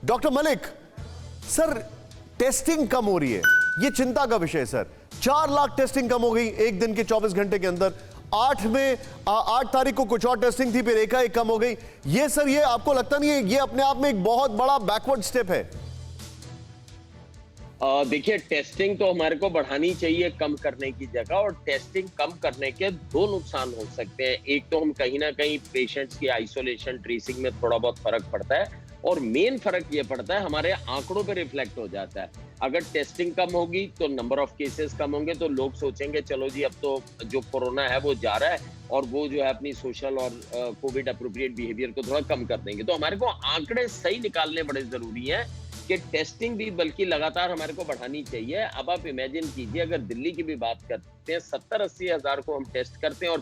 Doctor Malik sir, testing कम हो रही है, ये चिंता का विषय है सर। 4 लाख टेस्टिंग कम हो गई एक दिन के 24 घंटे के अंदर। 8 तारीख को कुछ और टेस्टिंग थी, फिर एकाएक कम हो गई। ये सर, ये आपको लगता नहीं है ये अपने आप में एक बहुत बड़ा बैकवर्ड स्टेप है? देखिए, टेस्टिंग तो हमारे को बढ़ानी चाहिए कम करने की जगह, और टेस्टिंग कम करने के 2 नुकसान हो सकते हैं। एक तो हम कहीं ना कहीं पेशेंट्स की आइसोलेशन ट्रेसिंग में थोड़ा बहुत फर्क पड़ता है, और मेन फर्क ये पड़ता है हमारे आंकड़ों पे रिफ्लेक्ट हो जाता है। अगर टेस्टिंग कम होगी तो नंबर ऑफ केसेस कम होंगे, तो लोग सोचेंगे चलो जी अब तो जो कोरोना है वो जा रहा है, और वो जो है अपनी सोशल और कोविड अप्रोप्रिएट बिहेवियर को थोड़ा कम कर देंगे। तो हमारे को आंकड़े सही निकालने बड़े जरूरी हैं कि टेस्टिंग भी बल्कि लगातार हमारे को बढ़ानी चाहिए। अब आप इमेजिन कीजिए, अगर दिल्ली की भी बात करते हैं, 70-80 हजार को हम टेस्ट करते हैं और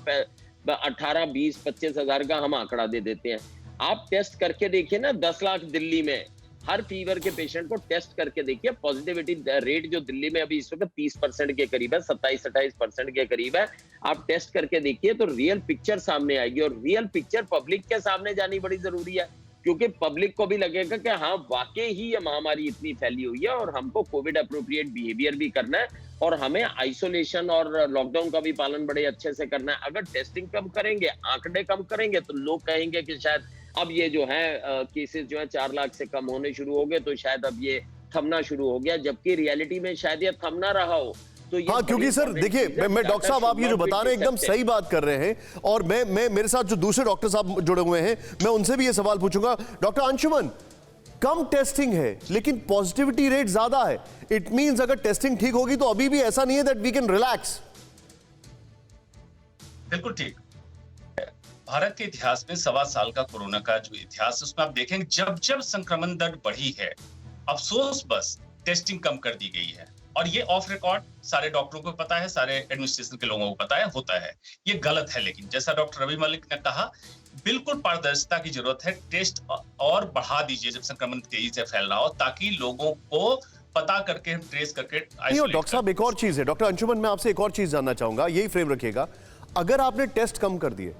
18-20-25 हजार का हम आंकड़ा दे देते हैं। आप टेस्ट करके देखिए ना, 10 लाख दिल्ली में हर फीवर के पेशेंट को टेस्ट करके देखिए, पॉजिटिविटी रेट जो दिल्ली में अभी इस वक्त 30% के करीब है, 27-28% के करीब है। आप टेस्ट करके देखिए तो रियल पिक्चर सामने आएगी, और रियल पिक्चर पब्लिक के सामने जानी बड़ी जरूरी है, क्योंकि पब्लिक को भी लगेगा कि हाँ वाकई ही ये महामारी इतनी फैली हुई है और हमको कोविड अप्रोप्रिएट बिहेवियर भी करना है, और हमें आइसोलेशन और लॉकडाउन का भी पालन बड़े अच्छे से करना है। अगर टेस्टिंग कम करेंगे, आंकड़े कम करेंगे, तो लोग कहेंगे कि शायद अब ये जो है केसेस जो है 4 लाख से कम होने शुरू हो गए, तो शायद अब ये थमना शुरू हो गया, जबकि रियलिटी में शायद ये थम ना रहा हो। तो हाँ, क्योंकि सर देखिए, मैं डॉक्टर साहब आप ये जो बता रहे हैं एकदम सही बात कर रहे हैं, और मैं मेरे साथ जो दूसरे डॉक्टर साहब जुड़े हुए हैं, मैं उनसे भी ये सवाल पूछूंगा। डॉक्टर अंशुमन, कम टेस्टिंग है लेकिन पॉजिटिविटी रेट ज्यादा है, इट मींस अगर टेस्टिंग ठीक होगी तो अभी भी ऐसा नहीं है दैट वी कैन रिलैक्स। बिल्कुल ठीक। भारत के इतिहास में 1.25 साल का कोरोना का जो इतिहास है, उसमें आप देखेंगे जब जब संक्रमण दर बढ़ी है, अफसोस बस टेस्टिंग कम कर दी गई है। और ये ऑफ रिकॉर्ड सारे डॉक्टरों को पता है, सारे एडमिनिस्ट्रेशन के लोगों को पता है, होता है। ये गलत है, लेकिन जैसा डॉक्टर रवि मलिक ने कहा, बिल्कुल पारदर्शिता की जरूरत है। टेस्ट और बढ़ा दीजिए जब संक्रमण तेजी से फैल रहा हो, ताकि लोगों को पता करके हम ट्रेस करके। डॉक्टर साहब, एक और चीज है, डॉक्टर अंशुमन, मैं आपसे एक और चीज जानना चाहूंगा, यही फ्रेम रखिएगा। अगर आपने टेस्ट कम कर दिए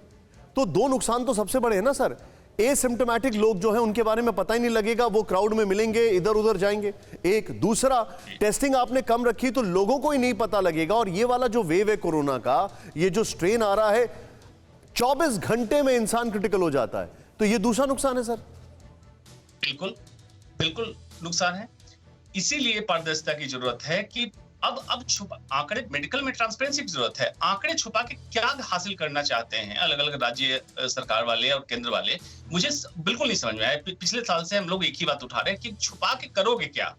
तो 2 नुकसान तो सबसे बड़े हैं ना सर। एसिम्प्टोमेटिक लोग जो हैं उनके बारे में पता ही नहीं लगेगा, वो क्राउड में मिलेंगे, इधर उधर जाएंगे। एक दूसरा, टेस्टिंग आपने कम रखी तो लोगों को ही नहीं पता लगेगा, और ये वाला जो वेव है कोरोना का, ये जो स्ट्रेन आ रहा है, 24 घंटे में इंसान क्रिटिकल हो जाता है, तो ये दूसरा नुकसान है सर। बिल्कुल बिल्कुल नुकसान है। इसीलिए पारदर्शिता की जरूरत है कि अब छुपा आंकड़े, मेडिकल में ट्रांसपेरेंसी की जरूरत है। आंकड़े छुपा के क्या हासिल करना चाहते हैं अलग अलग राज्य सरकार वाले और केंद्र वाले, मुझे बिल्कुल नहीं समझ में आया। पिछले साल से हम लोग एक ही बात उठा रहे हैं कि छुपा के करोगे क्या,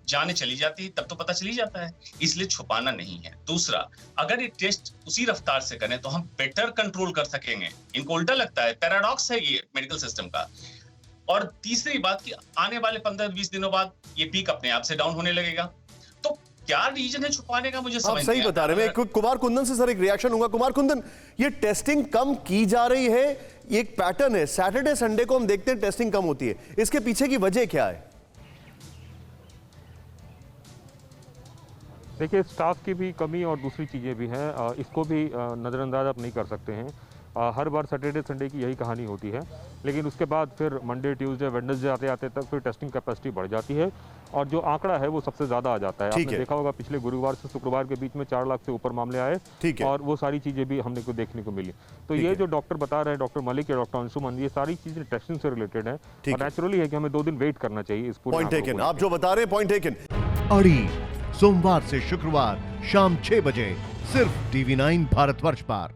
जाने चली जाती है तब तो पता चली जाता है, इसलिए छुपाना नहीं है। दूसरा, अगर ये टेस्ट उसी रफ्तार से करें तो हम बेटर कंट्रोल कर सकेंगे। इनको उल्टा लगता है, पैराडॉक्स है ये मेडिकल सिस्टम का। और तीसरी बात कि आने वाले 15-20 दिनों बाद ये पीक अपने आप से डाउन होने लगेगा। तो क्या रीजन है छुपाने का, मुझे समझ नहीं आता। सही बता रहे हैं। कुमार कुंदन से सर एक रिएक्शन होगा। कुमार कुंदन, ये टेस्टिंग कम की जा रही है, ये एक पैटर्न है, सैटरडे संडे को हम देखते हैं टेस्टिंग कम होती है, इसके पीछे की वजह क्या है? देखिए, स्टाफ की भी कमी और दूसरी चीज़ें भी हैं, इसको भी नज़रअंदाज आप नहीं कर सकते हैं। हर बार सैटरडे संडे की यही कहानी होती है, लेकिन उसके बाद फिर मंडे ट्यूसडे वेडनेसडे आते आते तक फिर टेस्टिंग कैपेसिटी बढ़ जाती है, और जो आंकड़ा है वो सबसे ज़्यादा आ जाता है। आपने देखा होगा पिछले गुरुवार से शुक्रवार के बीच में 4 लाख से ऊपर मामले आए, और वो सारी चीज़ें भी हमने को देखने को मिली। तो ये जो डॉक्टर बता रहे हैं, डॉक्टर मलिक या डॉक्टर अंशुमन, ये सारी चीज़ें टेस्टिंग से रिलेटेड है, और नेचुरली है कि हमें 2 दिन वेट करना चाहिए इस पूरे। पॉइंट टेकन, आप जो बता रहे हैं पॉइंट टेकन। अड़ी सोमवार से शुक्रवार शाम 6 बजे सिर्फ TV9 भारतवर्ष पर।